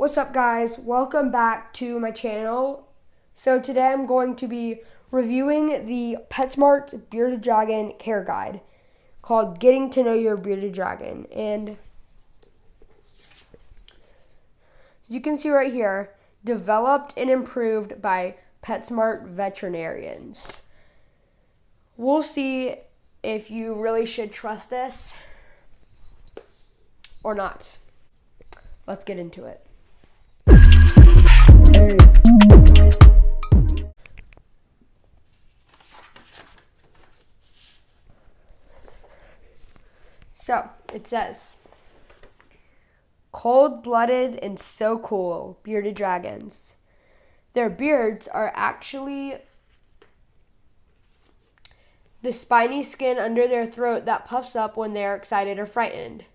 What's up, guys? Welcome back to my channel. So today I'm going to be reviewing the PetSmart's Bearded Dragon Care Guide called Getting to Know Your Bearded Dragon. And as you can see right here, developed and improved by PetSmart veterinarians. We'll see if you really should trust this or not. Let's get into it. So, it says, cold-blooded and so cool, bearded dragons. Their beards are actually the spiny skin under their throat that puffs up when they are excited or frightened.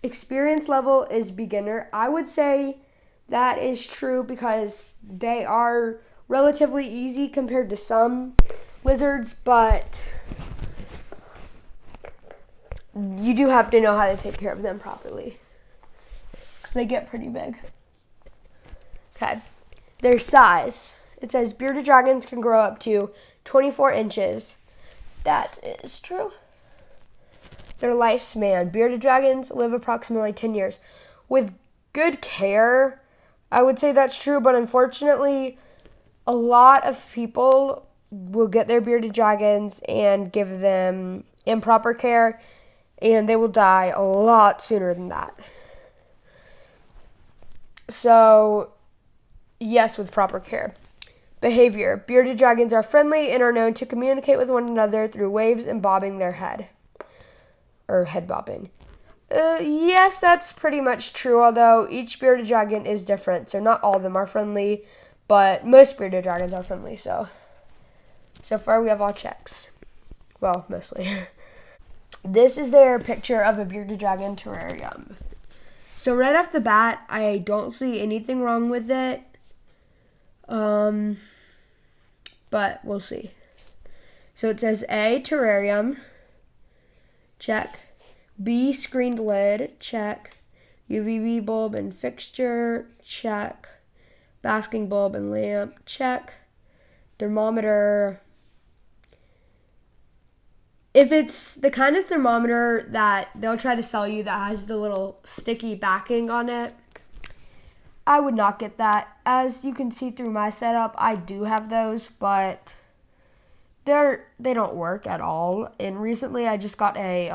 Experience level is beginner. I would say that is true because they are relatively easy compared to some lizards, but you do have to know how to take care of them properly because they get pretty big. Okay, their size. It says bearded dragons can grow up to 24 inches. That is true. Their lifespan. Bearded dragons live approximately 10 years. With good care, I would say that's true, but unfortunately, a lot of people will get their bearded dragons and give them improper care, and they will die a lot sooner than that. So, yes, with proper care. Behavior. Bearded dragons are friendly and are known to communicate with one another through waves and bobbing their head. Or head bobbing. Yes, that's pretty much true, although each bearded dragon is different, so not all of them are friendly, but most bearded dragons are friendly, so far we have all checks. Well, mostly. This is their picture of a bearded dragon terrarium. So right off the bat, I don't see anything wrong with it, but we'll see. So it says A, terrarium. Check. B, screened lid. Check. UVB bulb and fixture. Check. Basking bulb and lamp. Check. Thermometer. If it's the kind of thermometer that they'll try to sell you that has the little sticky backing on it, I would not get that. As you can see through my setup, I do have those, but they don't work at all. And recently I just got a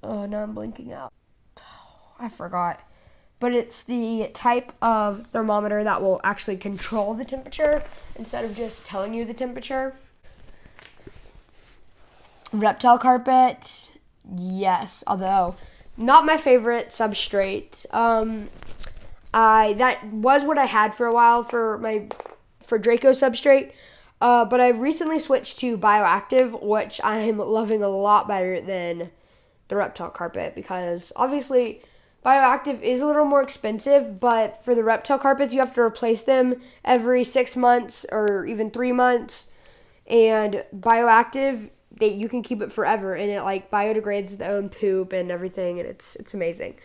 now I'm blinking out. I forgot. But it's the type of thermometer that will actually control the temperature instead of just telling you the temperature. Reptile carpet, yes, although not my favorite substrate. That was what I had for a while for Draco substrate. But I recently switched to bioactive, which I'm loving a lot better than the reptile carpet because obviously bioactive is a little more expensive, but for the reptile carpets, you have to replace them every 6 months or even 3 months. And bioactive, you can keep it forever, and it like biodegrades its own poop and everything, and it's amazing.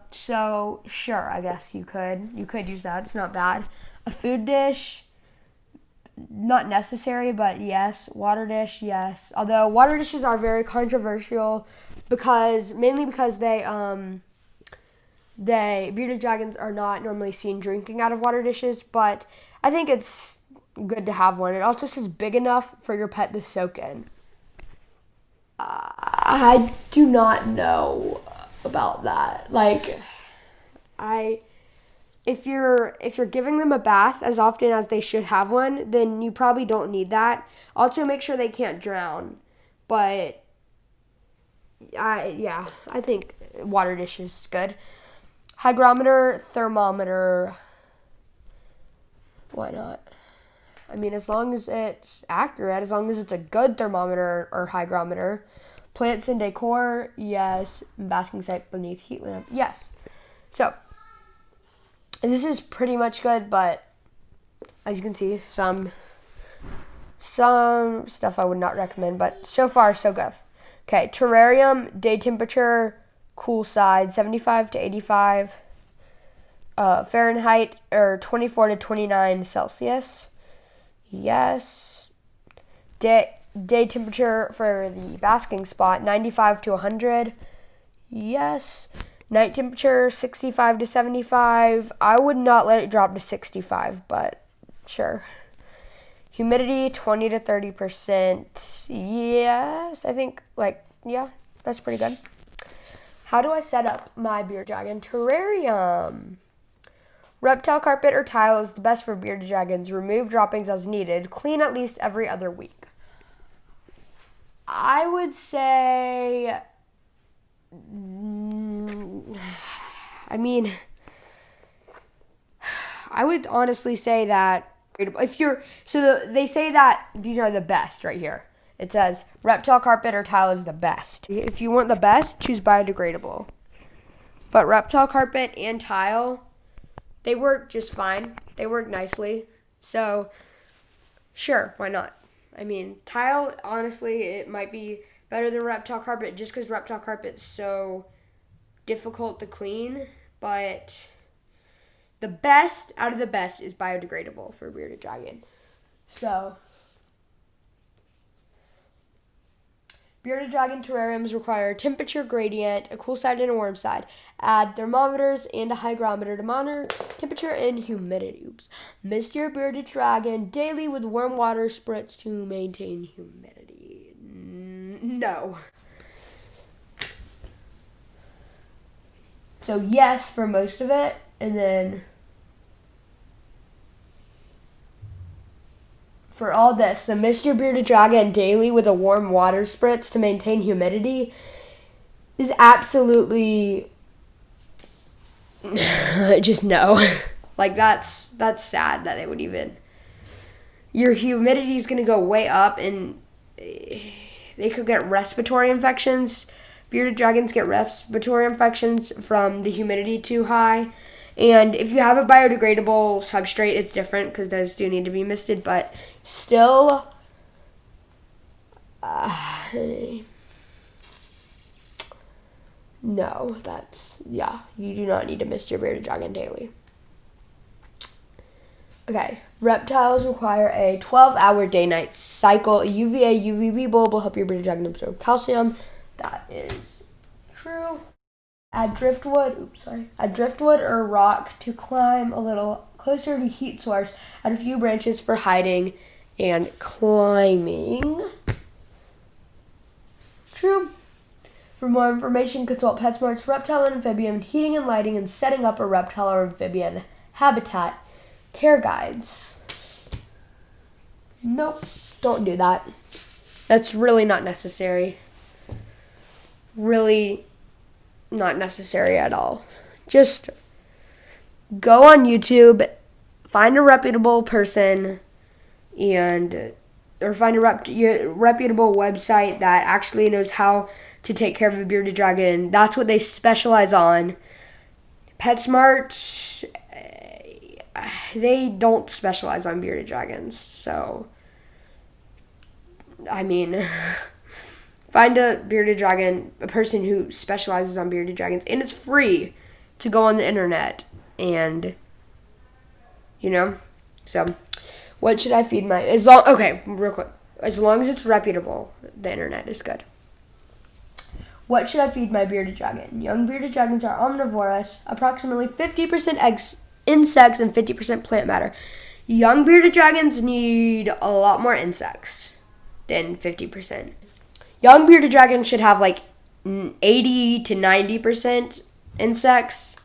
So sure, I guess you could use that. It's not bad. A food dish, not necessary, but yes. Water dish, yes. Although water dishes are very controversial mainly because bearded dragons are not normally seen drinking out of water dishes, but I think it's good to have one. It also says big enough for your pet to soak in. I do not know about that. If you're giving them a bath as often as they should have one, then you probably don't need that. Also, make sure they can't drown. But I think water dish is good. Hygrometer, thermometer. Why not? I mean, as long as it's accurate, as long as it's a good thermometer or hygrometer. Plants and decor, yes. Basking site beneath heat lamp, yes. So, this is pretty much good, but as you can see, some stuff I would not recommend, but so far, so good. Okay, terrarium, day temperature, cool side, 75 to 85. Fahrenheit or 24 to 29 Celsius. Yes. Day temperature for the basking spot, 95 to 100. Yes. Night temperature, 65 to 75. I would not let it drop to 65, but sure. Humidity, 20 to 30%. Yes, I think, yeah, that's pretty good. How do I set up my bearded dragon terrarium? Reptile carpet or tile is the best for bearded dragons. Remove droppings as needed. Clean at least every other week. I would say, I would honestly say that they say that these are the best right here. It says reptile carpet or tile is the best. If you want the best, choose biodegradable. But reptile carpet and tile, they work just fine. They work nicely. So, sure, why not? I mean, tile, honestly, it might be better than reptile carpet just because reptile carpet's so difficult to clean. But the best out of the best is biodegradable for bearded dragon. So, bearded dragon terrariums require a temperature gradient, a cool side and a warm side. Add thermometers and a hygrometer to monitor temperature and humidity. Mist your bearded dragon daily with warm water spritz to maintain humidity. No. So yes for most of it, and then for all this, the mist your bearded dragon daily with a warm water spritz to maintain humidity is absolutely just no. That's sad that they would even. Your humidity is going to go way up, and they could get respiratory infections. Bearded dragons get respiratory infections from the humidity too high. And if you have a biodegradable substrate, it's different because those do need to be misted, but still, no, you do not need to mist your bearded dragon daily. Okay, reptiles require a 12-hour day-night cycle. A UVA UVB bulb will help your bearded dragon absorb calcium. That is true. Add driftwood or rock to climb a little closer to heat source. Add a few branches for hiding and climbing. True. For more information, consult PetSmart's reptile and amphibian heating and lighting and setting up a reptile or amphibian habitat care guides. Nope, don't do that. That's really not necessary. Really not necessary at all. Just go on YouTube, find a reputable person, or find a reputable website that actually knows how to take care of a bearded dragon. That's what they specialize on. PetSmart, they don't specialize on bearded dragons. So, I mean, find a bearded dragon, a person who specializes on bearded dragons, and it's free to go on the internet. And, so what should I feed my, real quick. As long as it's reputable, the internet is good. What should I feed my bearded dragon? Young bearded dragons are omnivorous, approximately 50% insects and 50% plant matter. Young bearded dragons need a lot more insects than 50%. Young bearded dragons should have 80 to 90% insects,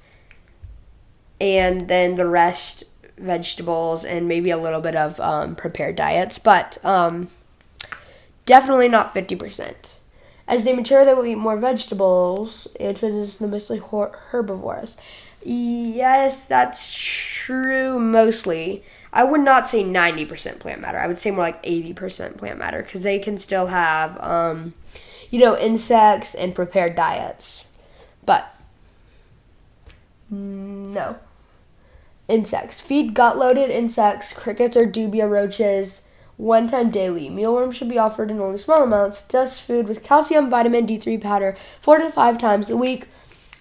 and then the rest vegetables and maybe a little bit of prepared diets, but definitely not 50%. As they mature, they will eat more vegetables and transition mostly herbivorous. Yes, that's true mostly. I would not say 90% plant matter. I would say more like 80% plant matter because they can still have, insects and prepared diets. But, no. Insects. Feed gut-loaded insects, crickets or dubia roaches, one time daily. Mealworms should be offered in only small amounts. Test food with calcium vitamin D3 powder 4 to 5 times a week.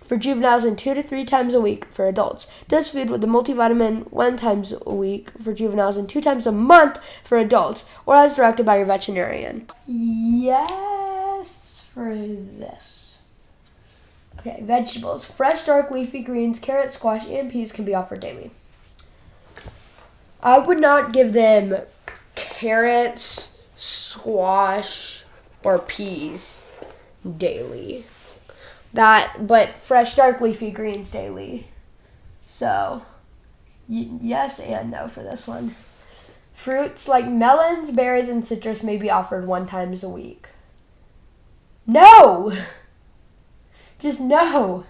for juveniles and 2 to 3 times a week for adults. Does food with the multivitamin 1 times a week for juveniles and 2 times a month for adults, or as directed by your veterinarian. Yes, for this. Okay, vegetables. Fresh dark leafy greens, carrots, squash, and peas can be offered daily. I would not give them carrots, squash, or peas daily. But fresh dark leafy greens daily. So, yes and no for this one. Fruits like melons, berries, and citrus may be offered 1 time a week. No! Just no.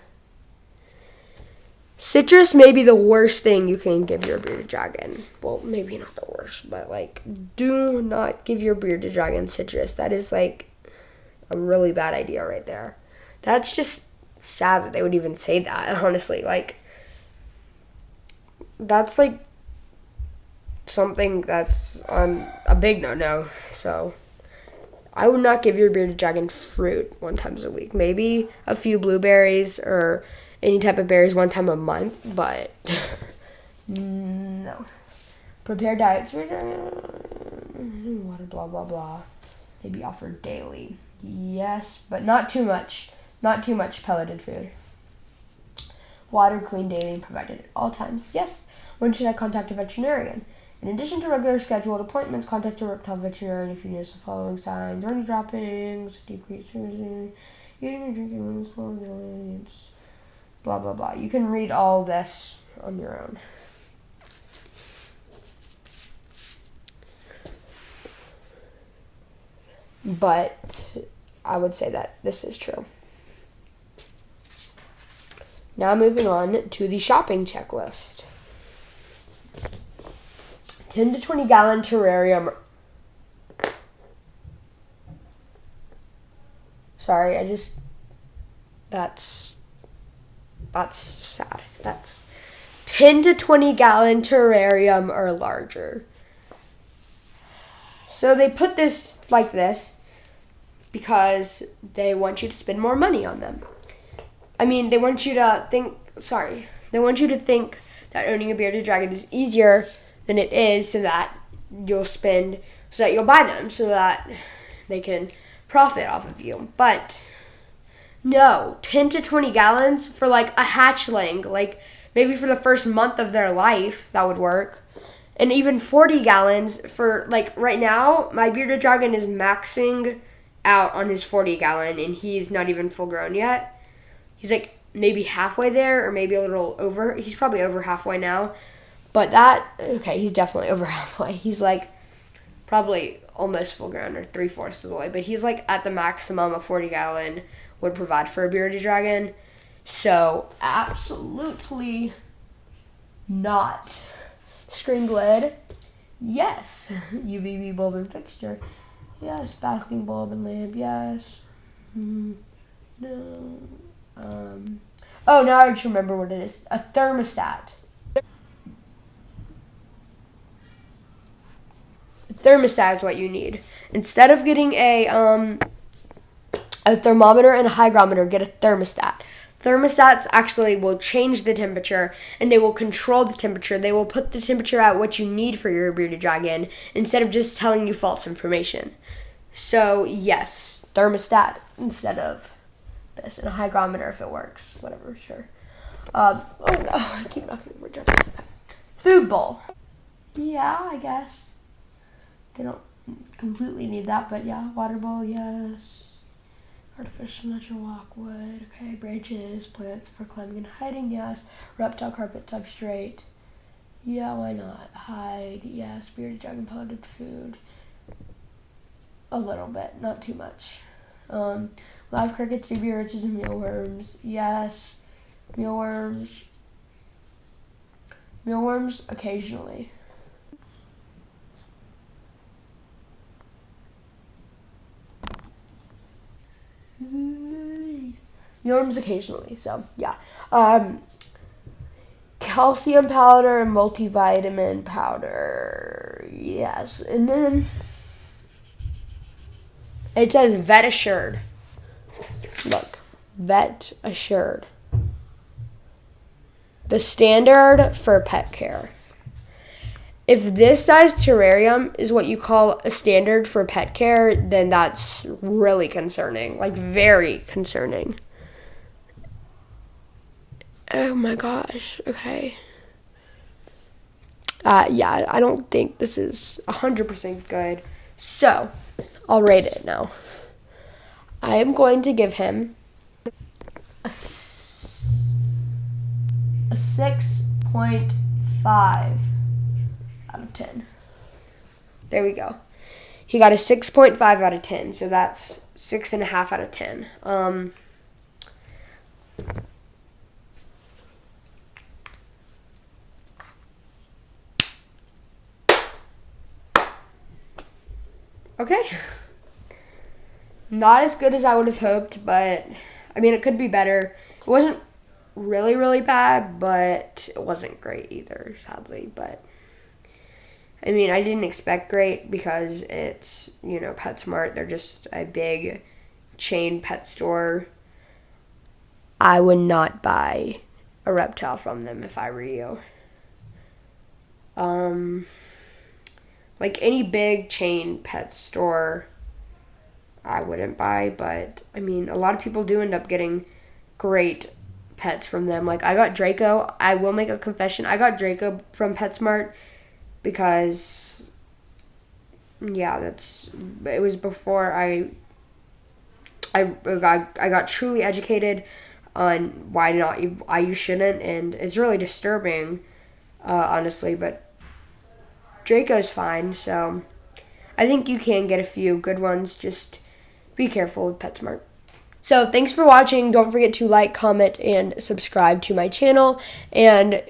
Citrus may be the worst thing you can give your bearded dragon. Well, maybe not the worst, but like, do not give your bearded dragon citrus. That is like a really bad idea right there. That's just sad that they would even say that, honestly. Like, that's like something that's on a big no-no. So, I would not give your bearded dragon fruit 1 time a week. Maybe a few blueberries or any type of berries 1 time a month, but no. Prepared diets, water, blah, blah, blah. May be offered daily. Yes, but not too much. Not too much pelleted food. Water cleaned daily and provided at all times. Yes. When should I contact a veterinarian? In addition to regular scheduled appointments, contact your reptile veterinarian if you notice the following signs: runny droppings, decreased eating and drinking, blah, blah, blah. You can read all this on your own. But I would say that this is true. Now moving on to the shopping checklist. 10 to 20 gallon terrarium. Sorry, that's sad. That's 10 to 20 gallon terrarium or larger. So they put this like this because they want you to spend more money on them. I mean, they want you to think that owning a bearded dragon is easier than it is, so that you'll buy them, so that they can profit off of you. But no, 10 to 20 gallons for like a hatchling, like maybe for the first month of their life, that would work. And even 40 gallons for, like, right now, my bearded dragon is maxing out on his 40 gallon, and he's not even full grown yet. He's like maybe halfway there, or maybe a little over. He's probably over halfway now. But he's definitely over halfway. He's like probably almost full grown, or 3/4 of the way. But he's like at the maximum a 40 gallon would provide for a bearded dragon. So absolutely not. Screened lid. Yes. UVB bulb and fixture. Yes. Basking bulb and lamp. Yes. No. Oh, now I just remember what it is. A thermostat. A thermostat is what you need. Instead of getting a thermometer and a hygrometer, get a thermostat. Thermostats actually will change the temperature, and they will control the temperature. They will put the temperature at what you need for your bearded dragon instead of just telling you false information. So, yes, thermostat instead of this, and a hygrometer if it works. Whatever, sure. Oh no, I keep knocking over jars. Food bowl. Yeah, I guess. They don't completely need that, but yeah, water bowl, yes. Artificial natural walkwood, okay. Branches, plants for climbing and hiding, yes. Reptile carpet substrate. Yeah, why not? Hide, yes. Bearded dragon pelleted food. A little bit, not too much. Live crickets, dubia roaches, and mealworms. Yes. Mealworms. Mealworms occasionally. Mealworms occasionally, so yeah. Calcium powder and multivitamin powder. Yes. And then it says vet assured. Look, vet assured. The standard for pet care. If this size terrarium is what you call a standard for pet care, then that's really concerning, like very concerning. Oh my gosh, okay. Yeah, I don't think this is 100% good. So, I'll rate it now. I am going to give him a 6.5 out of 10. There we go. He got a 6.5 out of 10, so that's 6.5 out of 10. Okay. Not as good as I would have hoped, but I mean, it could be better. It wasn't really, really bad, but it wasn't great either, sadly. But I mean, I didn't expect great because it's, PetSmart. They're just a big chain pet store. I would not buy a reptile from them if I were you. Like any big chain pet store, I wouldn't buy, but I mean, a lot of people do end up getting great pets from them. Like I got Draco. I will make a confession. I got Draco from PetSmart because, yeah, it was before I got truly educated on why you shouldn't, and it's really disturbing, honestly, but Draco's fine, so I think you can get a few good ones. Just be careful with PetSmart. So thanks for watching. Don't forget to like, comment, and subscribe to my channel. And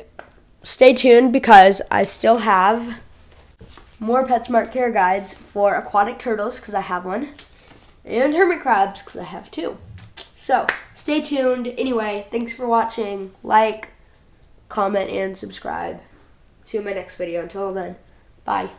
stay tuned because I still have more PetSmart care guides for aquatic turtles because I have one. And hermit crabs because I have two. So stay tuned. Anyway, thanks for watching. Like, comment, and subscribe. See you in my next video. Until then, bye.